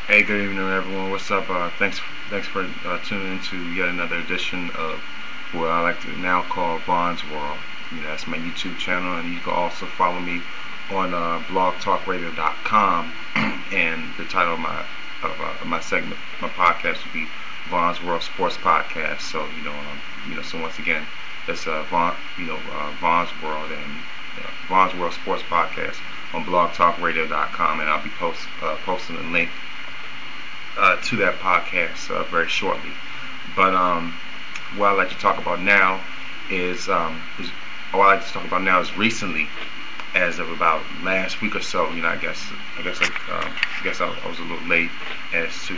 Hey, good evening, everyone. What's up? Thanks for tuning into yet another edition of what I like to now call Vaughn's World. That's my YouTube channel, and you can also follow me on blogtalkradio.com. And the title of my segment, my podcast, would be Vaughn's World Sports Podcast. So so once again, that's Vaughn's World and Vaughn's World Sports Podcast on blogtalkradio.com, and I'll be posting a link to that podcast very shortly. But what I'd like to talk about now is recently, as of about last week or so. I guess I was a little late as to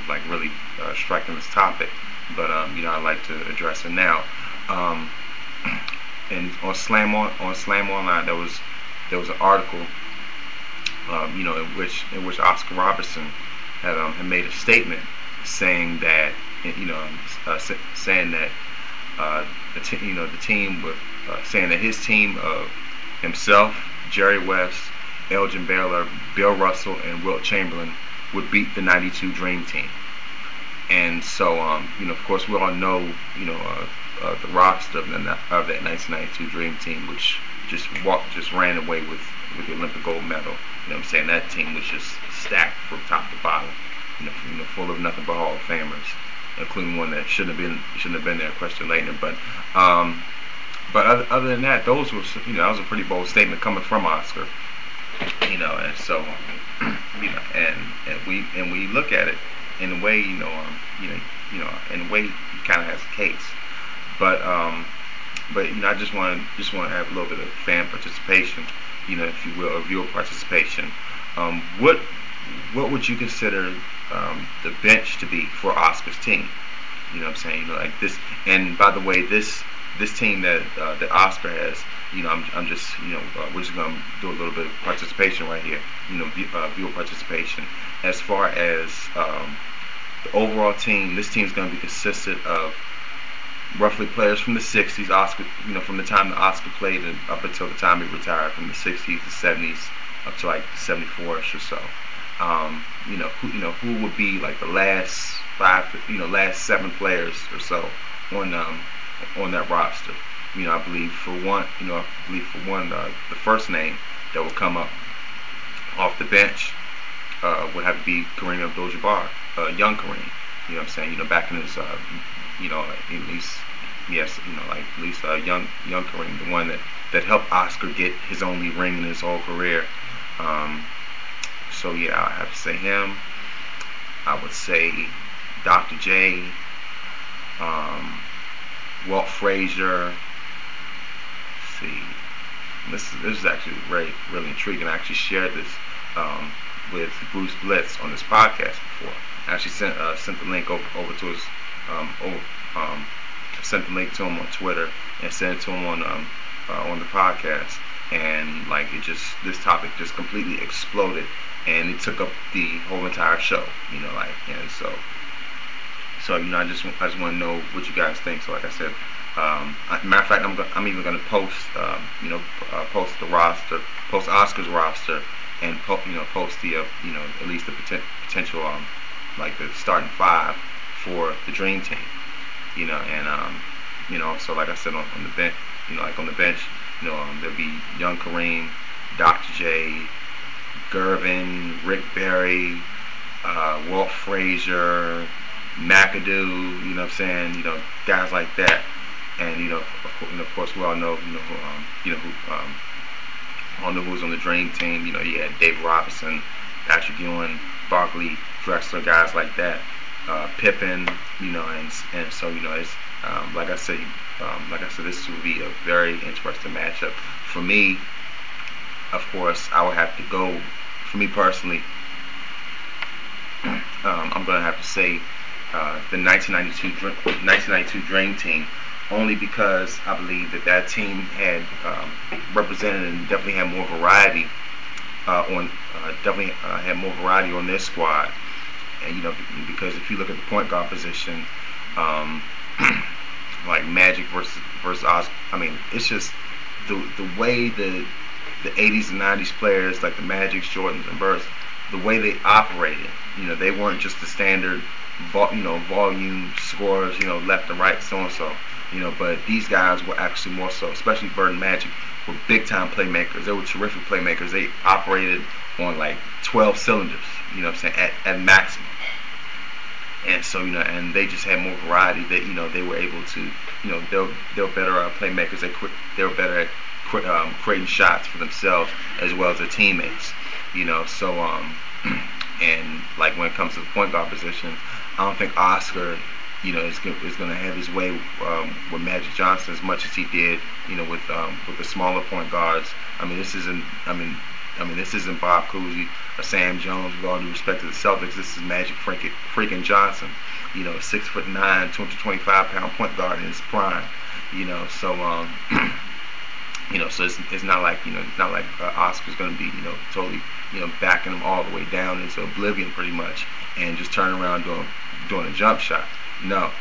like really striking this topic, but I'd like to address it now. And on Slam Online, there was an article in which Oscar Robertson had made a statement saying that the team with saying that his team of himself, Jerry West, Elgin Baylor, Bill Russell, and Wilt Chamberlain would beat the '92 Dream Team. And so of course we all know the roster of that 1992 Dream Team, which just ran away with the Olympic gold medal. That team was just stacked from top to bottom, full of nothing but Hall of Famers, including one that shouldn't have been there, Christian Laettner. But other than that, that was a pretty bold statement coming from Oscar, and so and we look at it in a way, in a way he kind of has a case, but I just want to have a little bit of fan participation, if you will, or viewer participation. What would you consider the bench to be for Oscar's team? Like this. And by the way, this team that Oscar has, I'm just we're just gonna do a little bit of participation right here. Viewer participation. As far as the overall team, this team is gonna be consisted of roughly players from the '60s, Oscar, from the time that Oscar played and up until the time he retired, from the '60s, the '70s, up to like '74ish or so. Who would be like the last seven players or so on that roster. I believe for one, the first name that would come up off the bench would have to be Kareem Abdul-Jabbar, young Kareem. Back in his at least young Kareem, the one that helped Oscar get his only ring in his whole career. So yeah, I have to say him. I would say Dr. J, Walt Frazier. Let's see, this is actually really intriguing. I actually shared this with Bruce Blitz on this podcast before. I actually sent the link over to his sent the link to him on Twitter and sent it to him on the podcast, and this topic just completely exploded, and it took up the whole entire show. And so I just want to know what you guys think. So like I said, matter of fact, I'm even going to post post the roster, post Oscar's roster, and post the at least the potential like the starting five for the Dream Team. So like I said, on the bench, on the bench, there'll be young Kareem, Dr. J, Gervin, Rick Barry, Walt Frazier, McAdoo, guys like that. And of course, we all know who's on the Dream Team. You had David Robertson, Patrick Ewing, Barkley, Drexler, guys like that. Pippen, and so it's like I said, this will be a very interesting matchup for me. Of course, I would have to go. For me personally, I'm going to have to say the 1992 Dream Team, only because I believe that team had represented and definitely had more variety on their squad. And because if you look at the point guard position, like Magic versus Oscar, it's just the way the 80s and 90s players like the Magics, Jordans, and Birds, the way they operated. They weren't just the standard, volume scorers, left and right, so and so. But these guys were actually more so, especially Bird and Magic, were big time playmakers. They were terrific playmakers. They operated on like 12 cylinders, at maximum. And so, and they just had more variety. That they were able to, they were better playmakers. They were better at creating shots for themselves as well as their teammates. So and like when it comes to the point guard position, I don't think Oscar, is going to have his way with Magic Johnson as much as he did, with the smaller point guards. This isn't Bob Cousy or Sam Jones, with all due respect to the Celtics. This is Magic freaking Johnson, 6'9", 225-pound point guard in his prime, So so it's not like Oscar's going to be totally backing him all the way down into oblivion pretty much and just turning around doing a jump shot. No.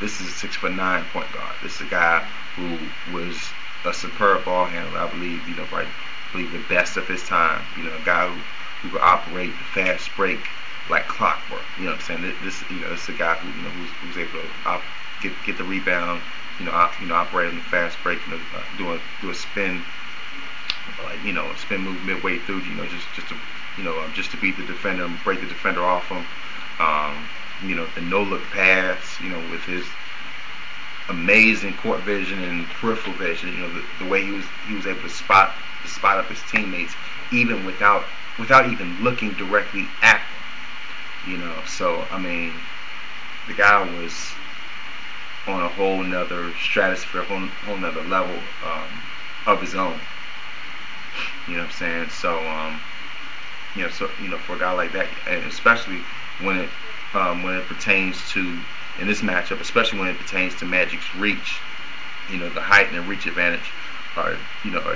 This is a 6'9" point guard. This is a guy who was a superb ball handler. I believe the best of his time. A guy who could operate the fast break like clockwork. This is a guy who's able to get the rebound. Operate on the fast break. Do a spin, a spin move midway through. Just to beat the defender and break the defender off him. The no-look pass. With his amazing court vision and peripheral vision. The way he was able to spot up his teammates even without even looking directly at them. So the guy was on a whole nother stratosphere, whole nother level of his own. So for a guy like that, and especially when it pertains to, in this matchup, especially when it pertains to Magic's reach, the height and reach advantage would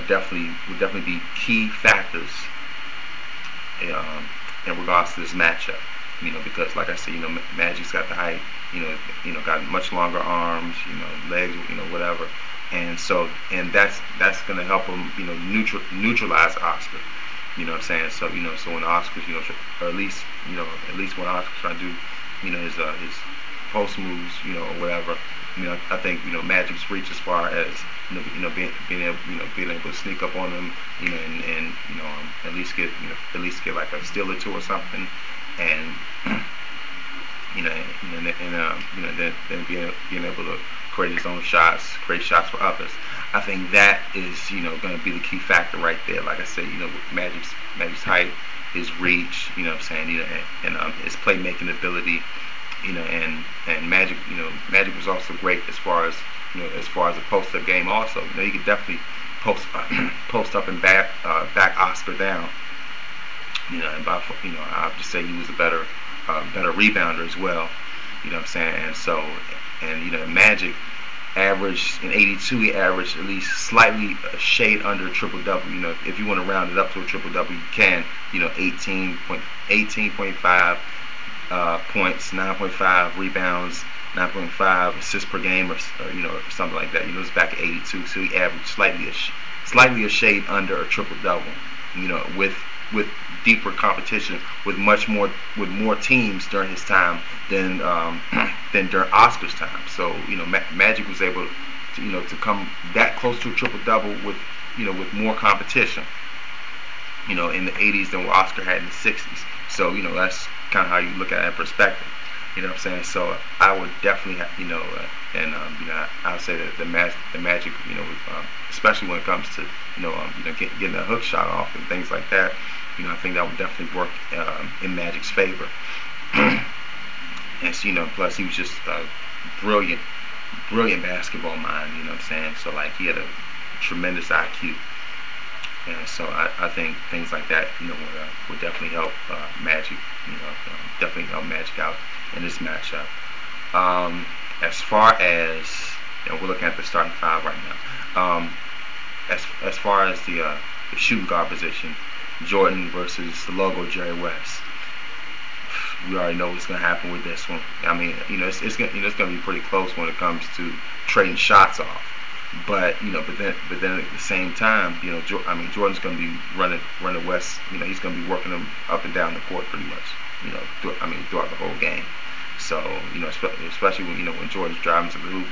definitely be key factors in regards to this matchup. Because like I said, Magic's got the height, got much longer arms, legs, whatever, and that's gonna help him, neutralize Oscar. So so when Oscar's, or at least when Oscar's trying to do, his post moves, or whatever, I think Magic's reach as far as being able to sneak up on them, and at least get like a steal or two or something, and then being able to create his own shots, create shots for others. I think that is going to be the key factor right there. Like I said, with Magic's height, his reach, and his playmaking ability, and Magic, Magic was also great as far as a post-up game. Also, he could definitely post up and back Oscar down. And I have to say he was a better rebounder as well. And so, Magic averaged in '82, he averaged at least slightly a shade under a triple-double. If you want to round it up to a triple-double, you can. 18.5 points, 9.5 rebounds, 9.5 assists per game, or something like that. It's back at '82, so he averaged slightly a shade under a triple-double. With deeper competition, with more teams during his time than during Oscar's time. So Magic was able to come that close to a triple-double with more competition in the '80s than what Oscar had in the '60s. So that's kind of how you look at it in perspective. So I would definitely I would say that the Magic especially when it comes to getting a hook shot off and things like that. I think that would definitely work in Magic's favor. And plus he was just a brilliant basketball mind. So like he had a tremendous IQ, and so I think things like that would definitely help Magic. Definitely help Magic out in this matchup. As far as we're looking at the starting five right now. As far as the shooting guard position, Jordan versus the logo Jerry West. We already know what's going to happen with this one. It's going to be pretty close when it comes to trading shots off. But but then at the same time, Jordan's going to be running West. He's going to be working them up and down the court pretty much. Throughout the whole game. So especially when Jordan's driving to the hoop.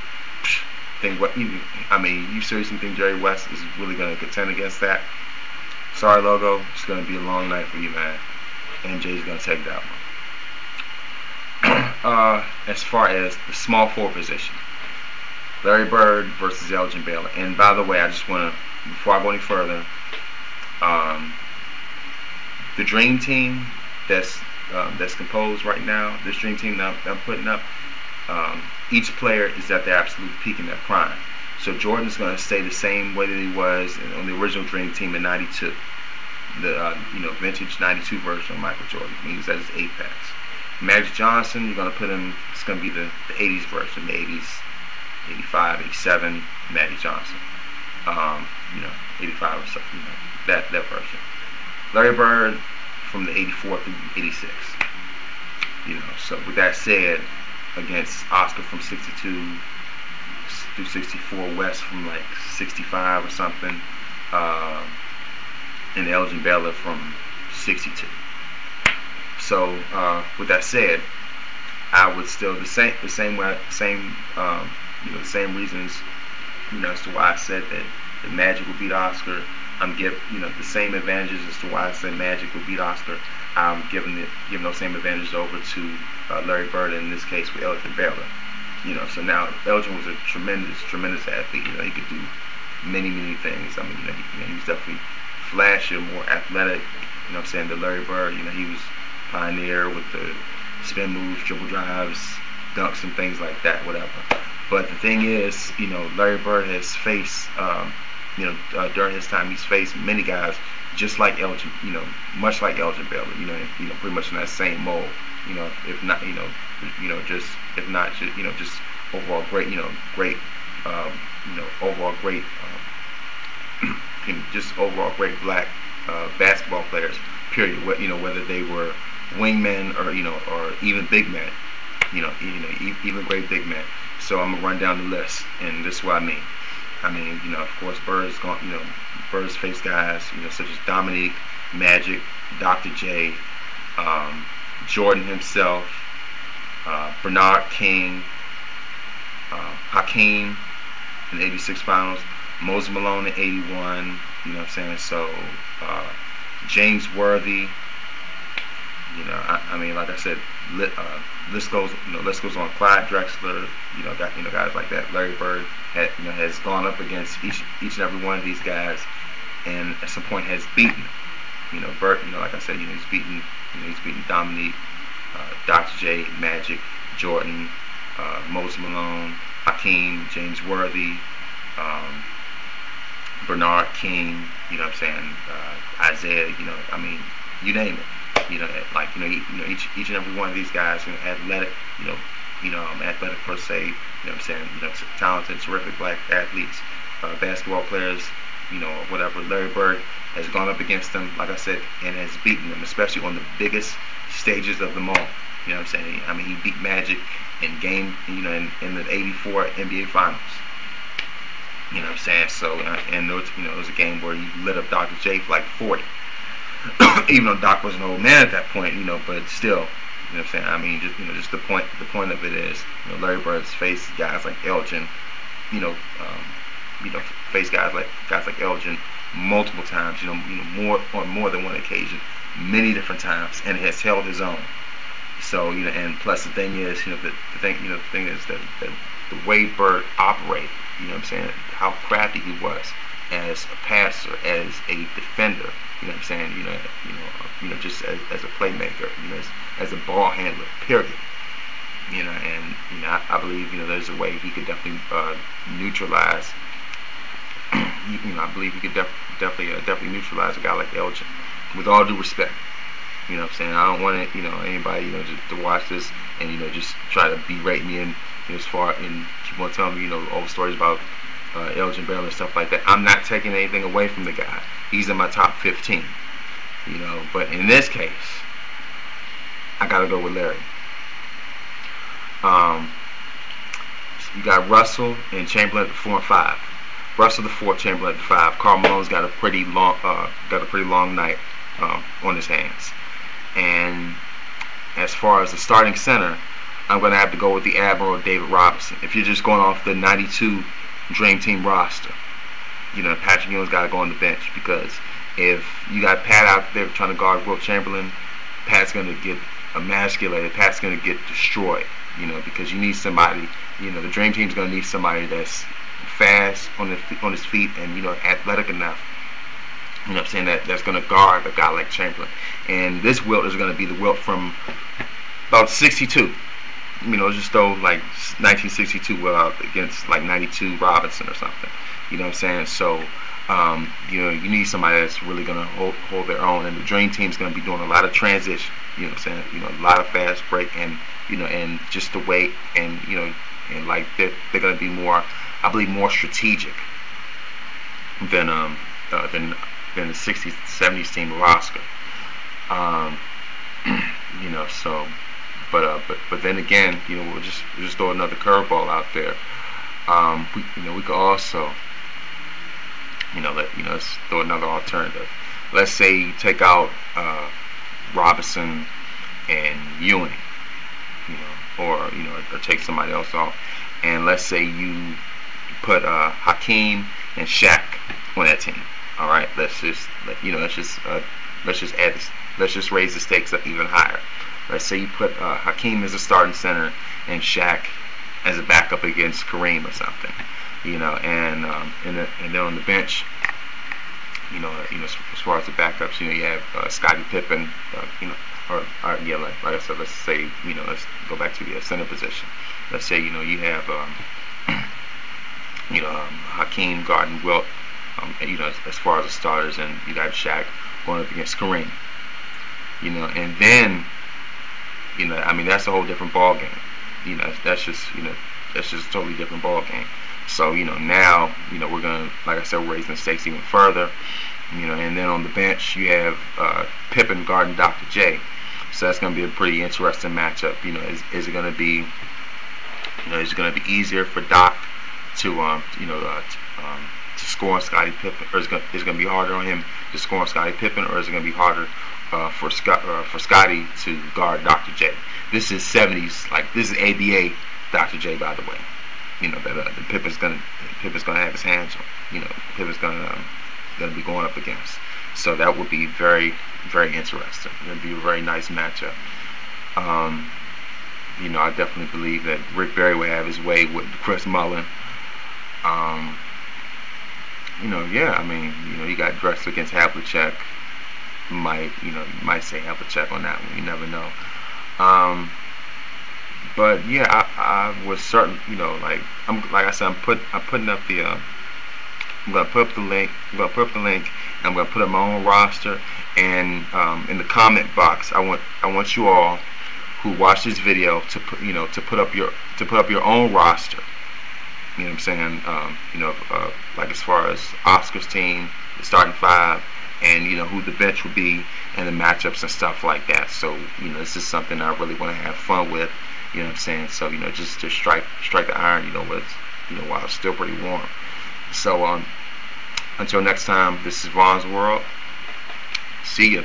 You seriously think Jerry West is really going to contend against that? Sorry, Logo. It's going to be a long night for you, man. MJ's going to take that one. As far as the small forward position, Larry Bird versus Elgin Baylor. And by the way, I just want to, before I go any further, the dream team that's composed right now, this dream team that I'm putting up, each player is at their absolute peak in their prime. So Jordan's going to stay the same way that he was on the original dream team in '92, the vintage '92 version of Michael Jordan. He was at his apex. Magic Johnson, you're going to put him. It's going to be the '80s version, the '80s, '85, '87, Magic Johnson. 85 or something, that version. Larry Bird from the '84 through '86. So with that said, against Oscar from '62 through '64, West from like '65 or something, and Elgin Baylor from '62. So with that said, I would still the same reasons as to why I said that Magic would beat Oscar. I'm giving the same advantages as to why I said Magic would beat Oscar. I'm giving those same advantages over to Larry Bird, in this case with Elgin Baylor. So now Elgin was a tremendous athlete. He could do many things. He was definitely flashier, more athletic. The Larry Bird, he was pioneer with the spin moves, dribble drives, dunks, and things like that, whatever. But the thing is, Larry Bird has faced, during his time, he's faced many guys just like Elgin, much like Elgin Baylor, pretty much in that same mold, if not, just overall great, overall great, just overall great black basketball players, period. Whether they were wingmen or even big men, even great big men. So I'm gonna run down the list, and this is what I mean. Of course, Bird's faced guys, such as Dominique, Magic, Dr. J, Jordan himself, Bernard King, Hakeem in the '86 finals, Moses Malone in '81. So James Worthy. Like I said, list goes on. Clyde Drexler, guys like that. Larry Bird has gone up against each and every one of these guys, and at some point has beaten. Bird, like I said, he's beaten Dominique, Dr. J, Magic, Jordan, Moses Malone, Hakeem, James Worthy, Bernard King. Isaiah. You name it. Each and every one of these guys, athletic, athletic per se, talented, terrific black athletes, basketball players, whatever. Larry Bird has gone up against them, like I said, and has beaten them, especially on the biggest stages of them all. He beat Magic in game, in the '84 NBA Finals. So, and it was a game where he lit up Dr. J for like 40. Even though Doc was an old man at that point, but still, just the point of it is, Larry Bird's faced guys like Elgin, faced guys like Elgin multiple times, on more than one occasion, many different times, and has held his own. So, and plus the thing is, the thing is that the way Bird operated, how crafty he was as a passer, as a defender. Just as a playmaker, as a ball handler, period. I believe, there's a way he could definitely neutralize. I believe he could definitely neutralize a guy like Elgin, with all due respect. I don't want anybody, to watch this and just try to berate me and as far and keep on telling me old stories about Elgin Baylor and stuff like that. I'm not taking anything away from the guy. He's in my top 15. But in this case, I gotta go with Larry. You got Russell and Chamberlain at 4 and 5. Russell the 4, Chamberlain at the 5. Karl Malone's got a pretty long night on his hands. And as far as the starting center, I'm going to have to go with the Admiral David Robinson. If you're just going off the 92 Dream Team roster, you know, Patrick Ewing's got to go on the bench, because if you got Pat out there trying to guard Wilt Chamberlain, Pat's going to get emasculated. Pat's going to get destroyed, you know, because you need somebody, you know, the Dream Team's going to need somebody that's fast on his feet and, you know, athletic enough, you know what I'm saying, that's going to guard a guy like Chamberlain. And this Wilt is going to be the Wilt from about 62. You know, just throw like 1962 Wilt out against like 92 Robinson or something. You know what I'm saying? So, you know, you need somebody that's really going to hold their own. And the Dream Team's going to be doing a lot of transition. You know what I'm saying? You know, a lot of fast break, and, you know, and just the weight, and, you know, and like they're going to be more, I believe, more strategic than the 60s, 70s team of Oscar. You know, so, but then again, you know, we'll just throw another curveball out there. We could also, let's throw another alternative. Let's say you take out Robinson and Ewing, or take somebody else off, and let's say you put Hakeem and Shaq on that team. All right, let's just raise the stakes up even higher. Let's say you put Hakeem as a starting center and Shaq as a backup against Kareem or something, and then on the bench, as far as the backups, you have Scottie Pippen, like I said, let's say, let's go back to the center position. Let's say, you have Hakeem guarding Wilt, as far as the starters, and you got Shaq going up against Kareem, and then, that's a whole different ball game. That's just a totally different ball game. So, now, we're gonna, like I said, we're raising the stakes even further, and then on the bench you have Pippen guarding Dr. J. So that's gonna be a pretty interesting matchup. Is it gonna be, is it gonna be easier for Doc to score on Scottie Pippen, or is it gonna be harder on him to score on Scottie Pippen, or is it gonna be harder for Scottie to guard Dr. J? This is 70s, like this is ABA Dr. J, by the way. That Pippen's gonna have his hands on. Pippen's gonna be going up against. So that would be very, very interesting. It would be a very nice matchup. I definitely believe that Rick Barry would have his way with Chris Mullin. You got Drexler against Havlicek. You might say Havlicek on that one. You never know. But yeah, I was certain. I'm putting up the. I'm gonna put up the link. And I'm gonna put up my own roster. And in the comment box, I want you all who watch this video to put up your own roster. You know what I'm saying? Like as far as Oscar's team, the starting five, and who the bench would be, and the matchups and stuff like that. So this is something I really want to have fun with. You know what I'm saying? So just strike the iron. While it's still pretty warm. So until next time, this is Von's World. See ya.